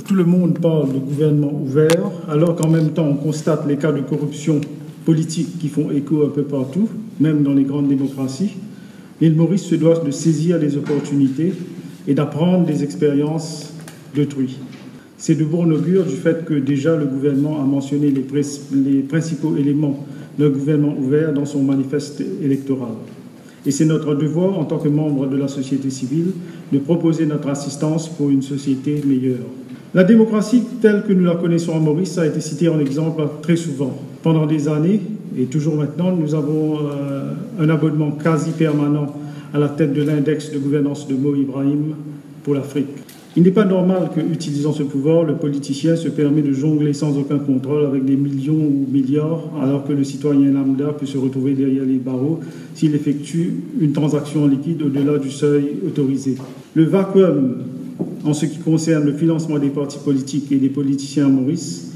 tout le monde parle de gouvernement ouvert, alors qu'en même temps on constate les cas de corruption politique qui font écho un peu partout, même dans les grandes démocraties, l'île Maurice se doit de saisir les opportunités et d'apprendre des expériences d'autrui. C'est de bon augure du fait que déjà le gouvernement a mentionné les principaux éléments d'un gouvernement ouvert dans son manifeste électoral. Et c'est notre devoir, en tant que membre de la société civile, de proposer notre assistance pour une société meilleure. La démocratie telle que nous la connaissons à Maurice a été citée en exemple très souvent. Pendant des années, et toujours maintenant, nous avons un abonnement quasi permanent à la tête de l'index de gouvernance de Mo Ibrahim pour l'Afrique. Il n'est pas normal que, utilisant ce pouvoir, le politicien se permet de jongler sans aucun contrôle avec des millions ou milliards, alors que le citoyen lambda peut se retrouver derrière les barreaux s'il effectue une transaction liquide au-delà du seuil autorisé. Le vacuum en ce qui concerne le financement des partis politiques et des politiciens à Maurice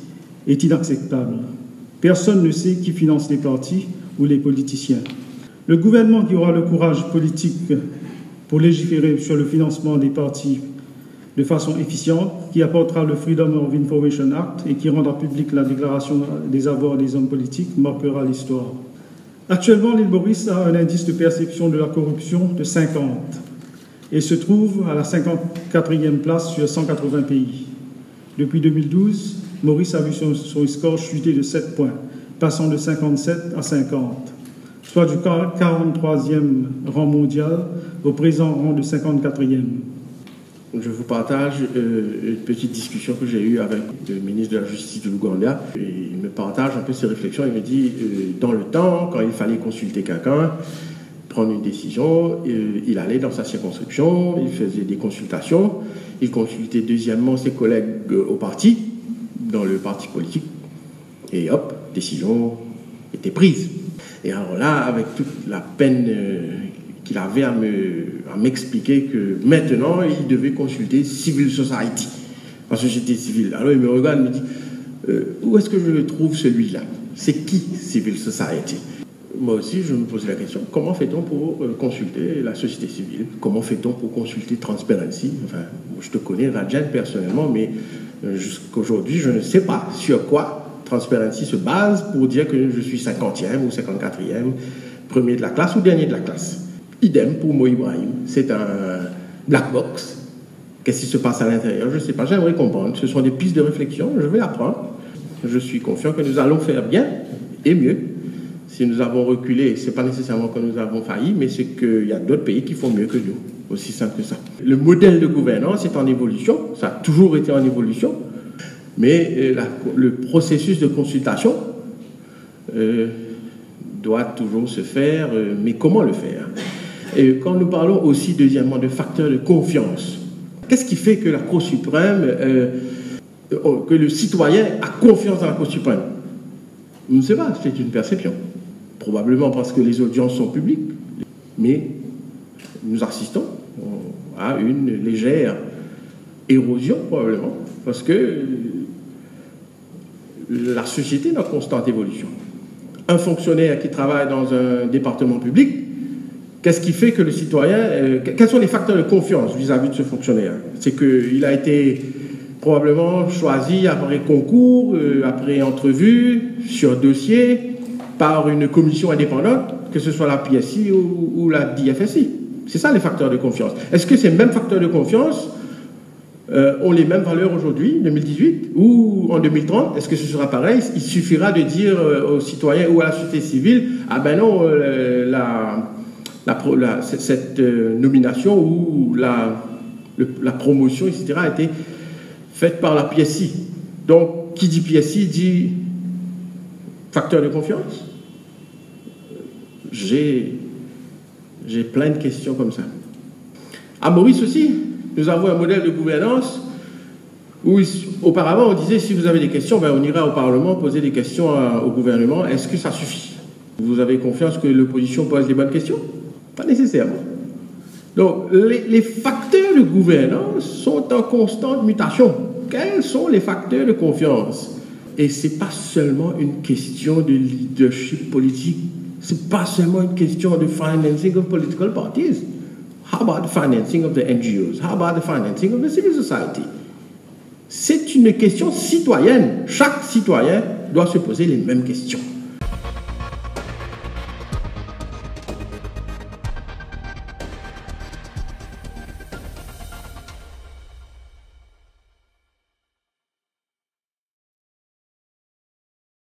est inacceptable. Personne ne sait qui finance les partis ou les politiciens. Le gouvernement qui aura le courage politique pour légiférer sur le financement des partis de façon efficiente, qui apportera le Freedom of Information Act et qui rendra publique la déclaration des avoirs des hommes politiques, marquera l'histoire. Actuellement, l'île Maurice a un indice de perception de la corruption de 50 et se trouve à la 54e place sur 180 pays. Depuis 2012, Maurice a vu son score chuter de 7 points, passant de 57 à 50, soit du 43e rang mondial au présent rang de 54e. Je vous partage une petite discussion que j'ai eue avec le ministre de la Justice de l'Ouganda. Il me partage un peu ses réflexions. Il me dit, dans le temps, quand il fallait consulter quelqu'un, prendre une décision, il allait dans sa circonscription, il faisait des consultations, il consultait deuxièmement ses collègues au parti, dans le parti politique, et hop, décision était prise. Et alors là, avec toute la peine qu'il avait à m'expliquer que maintenant, il devait consulter Civil Society, la société civile. Alors il me regarde et me dit, où est-ce que je le trouve celui-là? C'est qui Civil Society? Moi aussi, je me pose la question, comment fait-on pour consulter la société civile? Comment fait-on pour consulter Transparency? Enfin, je te connais, Rajan, personnellement, mais jusqu'aujourd'hui, je ne sais pas sur quoi Transparency se base pour dire que je suis 50e ou 54e, premier de la classe ou dernier de la classe. Idem pour Mo Ibrahim, c'est un black box. Qu'est-ce qui se passe à l'intérieur? Je ne sais pas, j'aimerais comprendre. Ce sont des pistes de réflexion, je vais apprendre. Je suis confiant que nous allons faire bien et mieux. Si nous avons reculé, ce n'est pas nécessairement que nous avons failli, mais c'est qu'il y a d'autres pays qui font mieux que nous. Aussi simple que ça. Le modèle de gouvernance est en évolution, ça a toujours été en évolution, mais le processus de consultation doit toujours se faire, mais comment le faire? Et quand nous parlons aussi, deuxièmement, de facteurs de confiance, qu'est-ce qui fait que la Cour suprême, que le citoyen a confiance dans la Cour suprême? Je ne sais pas, c'est une perception. Probablement parce que les audiences sont publiques, mais nous assistons à une légère érosion, probablement, parce que la société est en constante évolution. Un fonctionnaire qui travaille dans un département public, qu'est-ce qui fait que le citoyen... quels sont les facteurs de confiance vis-à-vis de ce fonctionnaire? C'est qu'il a été probablement choisi après concours, après entrevue, sur dossier, par une commission indépendante, que ce soit la PSI ou la DFSI. C'est ça les facteurs de confiance. Est-ce que ces mêmes facteurs de confiance ont les mêmes valeurs aujourd'hui, 2018, ou en 2030? Est-ce que ce sera pareil? Il suffira de dire aux citoyens ou à la société civile, ah ben non, cette nomination ou la promotion, etc., a été faite par la PSI. Donc, qui dit PSI dit facteur de confiance. J'ai plein de questions comme ça. À Maurice aussi, nous avons un modèle de gouvernance où auparavant on disait si vous avez des questions, ben on ira au Parlement poser des questions au gouvernement. Est-ce que ça suffit? Vous avez confiance que l'opposition pose les bonnes questions? Pas nécessairement. Donc les facteurs de gouvernance sont en constante mutation. Quels sont les facteurs de confiance? Et ce n'est pas seulement une question de leadership politique. Ce n'est pas seulement une question de financing of political parties. How about the financing of the NGOs? How about the financing of the civil society? C'est une question citoyenne. Chaque citoyen doit se poser les mêmes questions.